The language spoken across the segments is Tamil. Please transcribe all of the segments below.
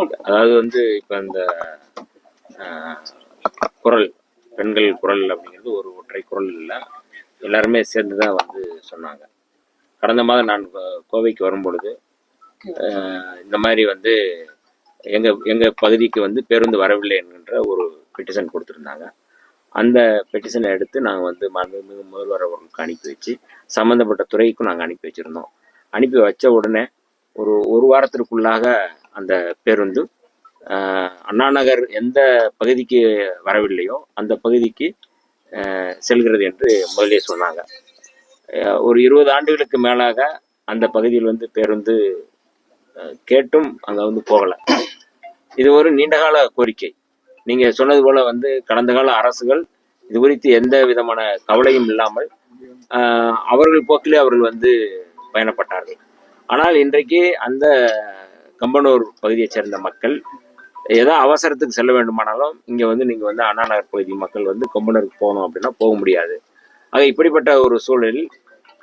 அதாவது வந்து இப்போ இந்த குரல் பெண்கள் குரல் அப்படிங்கிறது ஒரு ஒற்றை குரல் இல்லை, எல்லாருமே சேர்ந்து தான் வந்து சொன்னாங்க. கடந்த மாதம் நான் கோவைக்கு வரும் பொழுது இந்த மாதிரி வந்து எங்கள் பகுதிக்கு வந்து பேருந்து வரவில்லை என்கின்ற ஒரு பெட்டிஷன் கொடுத்துருந்தாங்க. அந்த பெட்டிஷனை எடுத்து நாங்கள் வந்து மாண்புமிகு முதல்வர் அவர்களுக்கு அனுப்பி வச்சு சம்மந்தப்பட்ட துறைக்கும் நாங்கள் அனுப்பி வச்சுருந்தோம். அனுப்பி வச்ச உடனே ஒரு வாரத்திற்குள்ளாக அந்த பேருந்து அண்ணாநகர் எந்த பகுதிக்கு வரவில்லையோ அந்த பகுதிக்கு செல்கிறது என்று முதலே சொன்னாங்க. ஒரு 20 ஆண்டுகளுக்கு மேலாக அந்த பகுதியில் வந்து பேருந்து கேட்டும் அங்கே வந்து போகலை. இது ஒரு நீண்டகால கோரிக்கை. நீங்கள் சொன்னது போல வந்து கடந்த கால அரசுகள் இது குறித்து எந்த விதமான கவலையும் இல்லாமல் அவர்கள் போக்கிலே அவர்கள் வந்து பயணப்பட்டார்கள். ஆனால் இன்றைக்கு அந்த கம்பனூர் பகுதியை சேர்ந்த மக்கள் ஏதோ அவசரத்துக்கு செல்ல வேண்டுமானாலும் இங்கே வந்து நீங்கள் வந்து அண்ணாநகர் பகுதி மக்கள் வந்து கொம்பனூருக்கு போகணும் அப்படின்னா போக முடியாது. ஆக இப்படிப்பட்ட ஒரு சூழலில்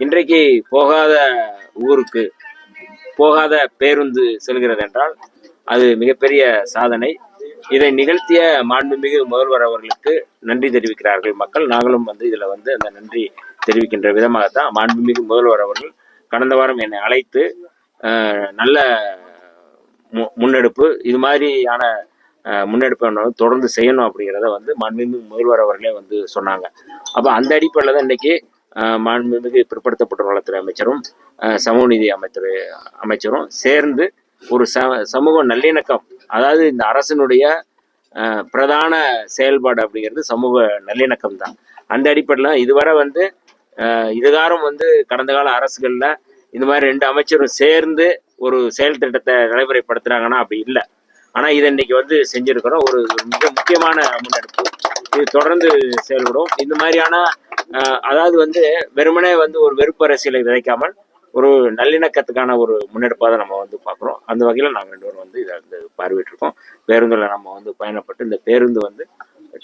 இன்றைக்கு போகாத ஊருக்கு போகாத பேருந்து செல்கிறது என்றால் அது மிகப்பெரிய சாதனை. இதை நிகழ்த்திய மாண்புமிகு முதல்வர் அவர்களுக்கு நன்றி தெரிவிக்கிறார்கள் மக்கள். நாங்களும் வந்து இதில் வந்து அந்த நன்றி தெரிவிக்கின்ற விதமாகத்தான் மாண்புமிகு முதல்வர் அவர்கள் கடந்த வாரம் என்னை அழைத்து நல்ல முன்னெடுப்பு, இது மாதிரியான முன்னெடுப்பு தொடர்ந்து செய்யணும் அப்படிங்கிறத வந்து மாண்புமிகு முதல்வர் அவர்களே வந்து சொன்னாங்க. அப்போ அந்த அடிப்படையில் தான் இன்னைக்கு மாண்புமிகு பிற்படுத்தப்பட்ட நலத்துறை அமைச்சரும் சமூக நீதி அமைச்சரும் சேர்ந்து ஒரு சமூக நல்லிணக்கம், அதாவது இந்த அரசினுடைய பிரதான செயல்பாடு அப்படிங்கிறது சமூக நல்லிணக்கம் தான். அந்த அடிப்படையில் இதுவரை வந்து இதுகாரம் வந்து கடந்த கால அரசுகளில் இந்த மாதிரி 2 அமைச்சரும் சேர்ந்து ஒரு செயல் திட்டத்தை நடைமுறைப்படுத்துறாங்கன்னா அப்படி இல்லை. ஆனால் இதை இன்னைக்கு வந்து செஞ்சிருக்கிறோம். ஒரு மிக முக்கியமான முன்னெடுப்பு. இது தொடர்ந்து செயல்படும். இந்த மாதிரியான அதாவது வந்து வெறுமனே வந்து ஒரு வெறுப்பு அரசியலை விதைக்காமல் ஒரு நல்லிணக்கத்துக்கான ஒரு முன்னெடுப்பாக தான் நம்ம வந்து பார்க்குறோம். அந்த வகையில் நாங்கள் 2 பேரும் வந்து இதை வந்து பார்வையிட்டிருக்கோம். பேருந்தில் நம்ம வந்து பயணப்பட்டு இந்த பேருந்து வந்து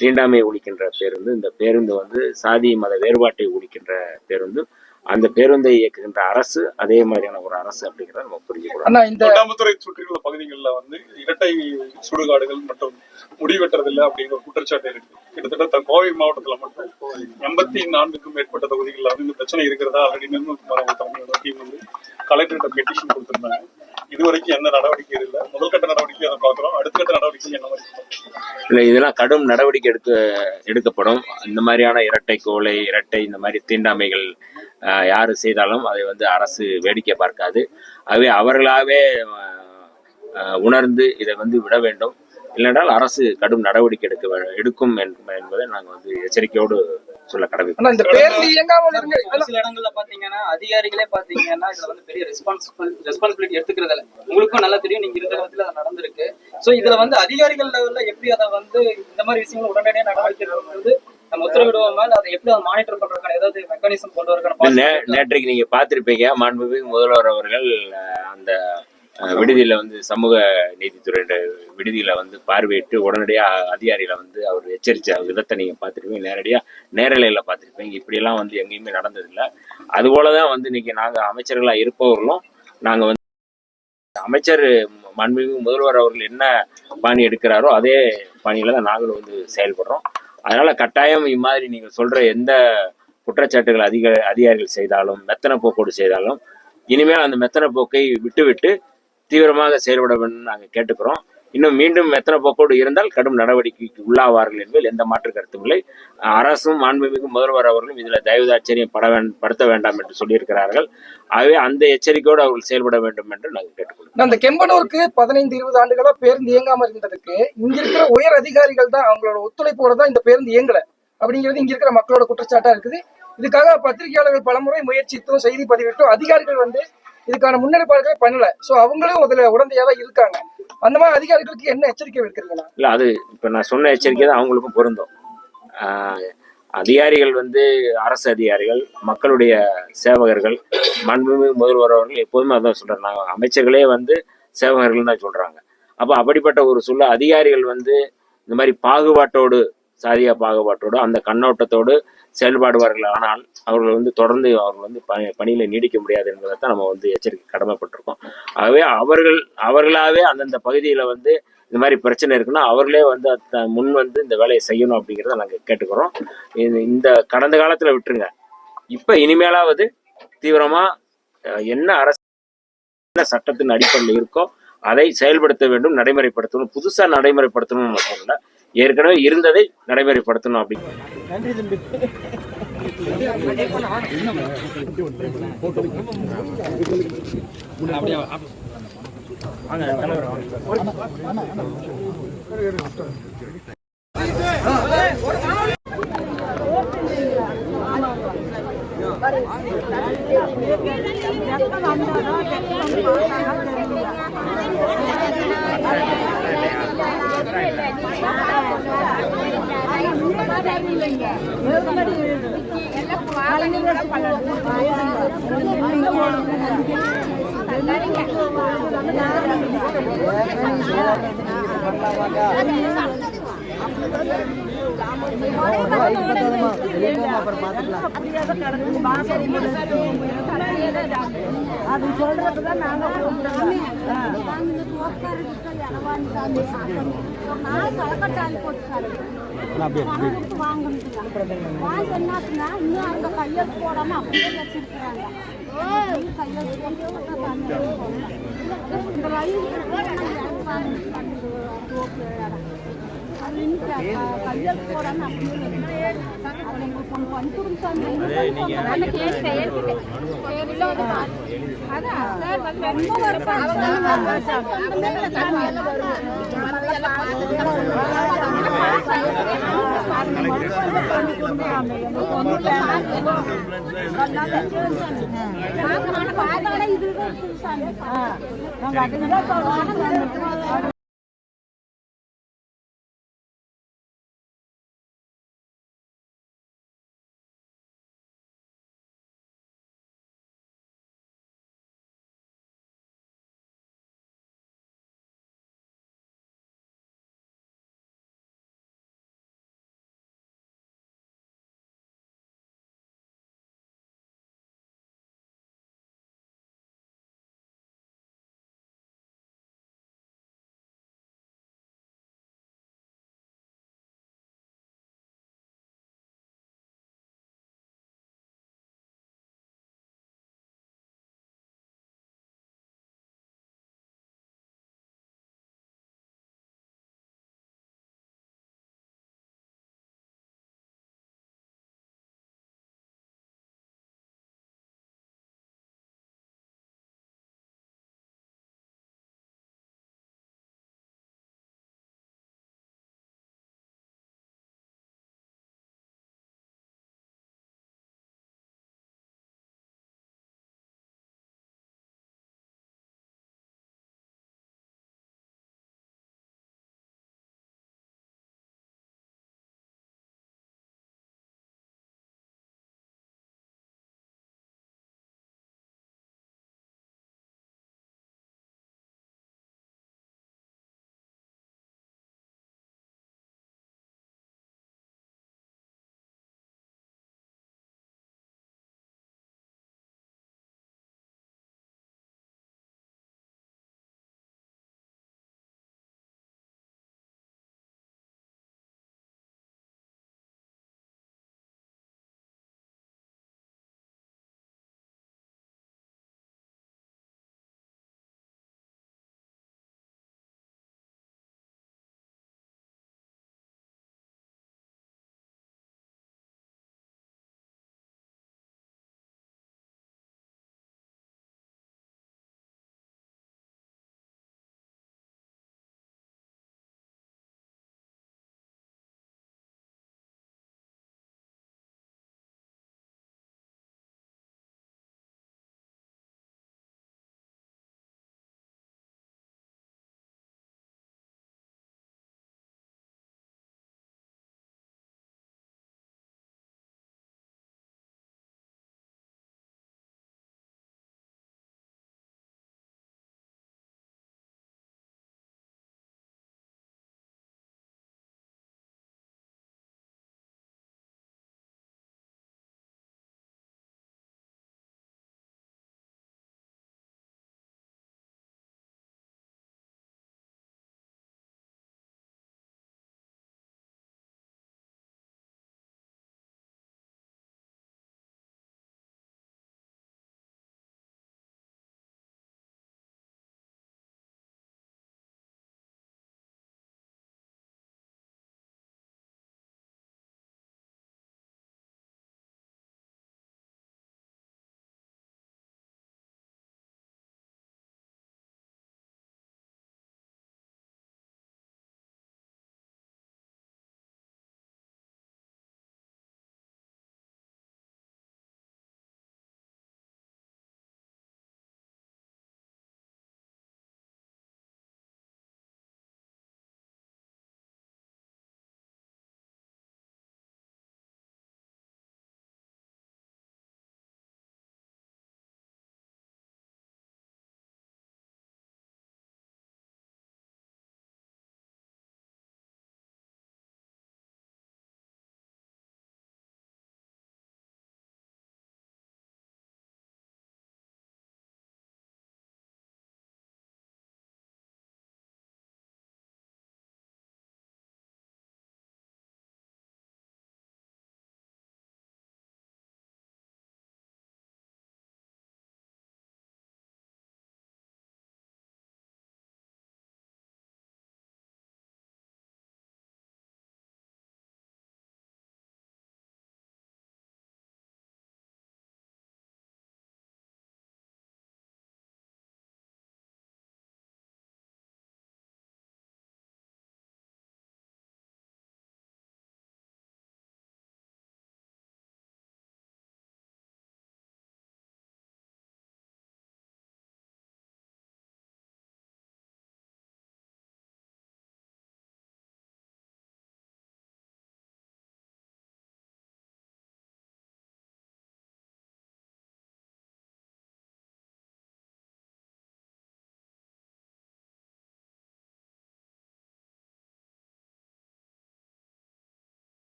தீண்டாமையை ஒழிக்கின்ற பேருந்து, இந்த பேருந்து வந்து சாதி மத வேறுபாட்டை ஒழிக்கின்ற பேருந்து, அந்த பேருந்தை இயக்குகின்ற அரசு அதே மாதிரியான ஒரு அரசு அப்படிங்கிறத நம்ம புரிஞ்சுக்கலாம். இந்த தொண்டாமுத்துறை சுற்றியுள்ள பகுதிகளில் வந்து இரட்டை சுடுகாடுகள் மற்றும் முடிவெட்டுறதில்லை அப்படிங்கிற குற்றச்சாட்டு இருக்கு. கிட்டத்தட்ட கோவை மாவட்டத்தில் மட்டும் 84க்கும் மேற்பட்ட தொகுதிகளில் வந்து இந்த பிரச்சனை இருக்கிறதா ஆல்ரெடி நிர்மல்குமார் தமிழக டீம் வந்து கலெக்டர்கிட்ட பெட்டிஷன் கொடுத்திருந்தாங்க. இதுவரைக்கும் எந்த நடவடிக்கை இல்லை. முதல் கட்ட நடவடிக்கை அதை பார்க்குறோம். அடுத்த கட்ட நடவடிக்கை என்ன மாதிரி இல்லை, இதெல்லாம் கடும் நடவடிக்கை எடுக்கப்படும். இந்த மாதிரியான இரட்டை கோலை, இரட்டை இந்த மாதிரி தீண்டாமைகள் யாரு செய்தாலும் அதை வந்து அரசு வேடிக்கை பார்க்காது. ஆகவே அவர்களாகவே உணர்ந்து இதை வந்து விட வேண்டும். இல்லைன்றால் அரசு கடும் நடவடிக்கை எடுக்கும் என்பதை நாங்கள் வந்து எச்சரிக்கையோடு சொல்ல கடமை. சில இடங்கள்ல பாத்தீங்கன்னா அதிகாரிகளே பாத்தீங்கன்னா இதுல வந்து பெரிய ரெஸ்பான்சிபிலிட்டி எடுத்துக்கிறது இல்லை. உங்களுக்கும் நல்லா தெரியும், நீங்க இருந்த இடத்துல அது நடந்திருக்கு. சோ இதுல வந்து அதிகாரிகள் லெவல்ல எப்படி அதை வந்து இந்த மாதிரி விஷயங்கள் உடனடியாக நடவடிக்கை வந்து நம்ம உத்தரவிடுவோம், அதை எப்படி அதை மானிட்டர் பண்றதுக்கான ஏதாவது மெக்கானிசம் கொண்டு வரக்கான? நேற்றைக்கு நீங்க பார்த்திருப்பீங்க, மாண்புமிகு முதல்வர் அவர்கள் அந்த விடுதியில வந்து சமூக நீதித்துறை விடுதியில வந்து பார்வையிட்டு உடனடியாக அதிகாரிகளை வந்து அவர் எச்சரித்த விதத்தை நீங்க பார்த்துருப்பீங்க. நேரலையில பார்த்துருப்பீங்க. இப்படியெல்லாம் வந்து எங்கேயுமே நடந்ததில்லை. அதுபோலதான் வந்து இன்னைக்கு நாங்க அமைச்சர்களா இருப்பவர்களும் நாங்க வந்து அமைச்சர் மாண்புமிகு முதல்வர் அவர்கள் என்ன பாணி எடுக்கிறாரோ அதே பாணியில தான் நாங்களும் வந்து செயல்படுறோம். அதனால கட்டாயம் இம்மாதிரி நீங்க சொல்ற எந்த குற்றச்சாட்டுகள் அதிகாரிகள் செய்தாலும், மெத்தன போக்கோடு செய்தாலும், இனிமேல் அந்த மெத்தன போக்கை விட்டு தீவிரமாக செயல்பட வேண்டும் நாங்கள் கேட்டுக்கிறோம். இன்னும் மீண்டும் மெத்தன போக்கோடு இருந்தால் கடும் நடவடிக்கைக்கு உள்ளாவார்கள் என்பதில் எந்த மாற்று கருத்தும் இல்லை. அரசும் மாண்புமிகு முதல்வர் அவர்களும் இதில் தயவுதாட்சரியம் படுத்த வேண்டாம் என்று சொல்லியிருக்கிறார்கள். ஆகவே அந்த எச்சரிக்கையோடு அவர்கள் செயல்பட வேண்டும் என்று நாங்கள் கேட்டுக்கொள்கிறோம். அந்த கெம்பனூருக்கு 15-20 ஆண்டுகளா பேருந்து இயங்காம இருந்ததுக்கு இங்க இருக்கிற உயர் அதிகாரிகள் தான் அவங்களோட ஒத்துழைப்போட தான் இந்த பேருந்து இயங்கல அப்படிங்கிறது இங்க இருக்கிற மக்களோட குற்றச்சாட்டா இருக்குது. இதுக்காக பத்திரிகையாளர்கள் பலமுறை முயற்சித்தும் செய்தி பதிவிட்டும் அதிகாரிகள் வந்து இதுக்கான முன்னெடுப்பாடுகளே பண்ணல. சோ அவங்களும் அதுல உடந்தையாக இருக்காங்க. அந்த மாதிரி அதிகாரிகளுக்கு என்ன எச்சரிக்கை விடுக்கிறீங்களா? இல்ல, அது இப்ப நான் சொன்ன எச்சரிக்கை தான் அவங்களுக்கும் பொருந்தும். அதிகாரிகள் வந்து அரசு அதிகாரிகள், மக்களுடைய சேவகர்கள். மாண்புமிகு முதல்வர் அவர்கள் எப்போதுமே அதான் சொல்றாங்க, அமைச்சர்களே வந்து சேவகர்கள் தான் சொல்றாங்க. அப்ப அப்படிப்பட்ட ஒரு அதிகாரிகள் வந்து இந்த மாதிரி பாகுபாட்டோடு சாதிய பாகுபாட்டோடு அந்த கண்ணோட்டத்தோடு செயல்படுவார்கள். ஆனால் அவர்கள் வந்து தொடர்ந்து அவர்கள் வந்து பணியில் நீடிக்க முடியாது என்பதை தான் நம்ம வந்து எச்சரிக்கை கடமைப்பட்டிருக்கோம். ஆகவே அவர்களாகவே அந்தந்த பகுதியில் வந்து இந்த மாதிரி பிரச்சனை இருக்குன்னா அவர்களே வந்து முன் வந்து இந்த வேலையை செய்யணும் அப்படிங்கிறத நாங்கள் கேட்டுக்கிறோம். இந்த கடந்த காலத்தில் விட்டுருங்க, இப்போ இனிமேலாவது தீவிரமாக என்ன அரசு என்ன சட்டத்தின் அடிப்படையில் இருக்கோ அதை செயல்படுத்த வேண்டும், நடைமுறைப்படுத்தணும். புதுசாக நடைமுறைப்படுத்தணும்னு சொல்லல, ஏற்கனவே இருந்ததை நடைமுறைப்படுத்தணும் அப்படின்னு. நன்றி தம்பி. அது சொல்றதுதான் நாங்க கலக்கட்டாளி போட்டு வாங்கினா இன்னும் அந்த கையெழுத்து போடாம அப்படியே வச்சிருக்கிறாங்க. இந்த வழி கையெழுத்து போடாம அப்படியே கொஞ்சம் பண்ணி கொடுத்தாங்க. இது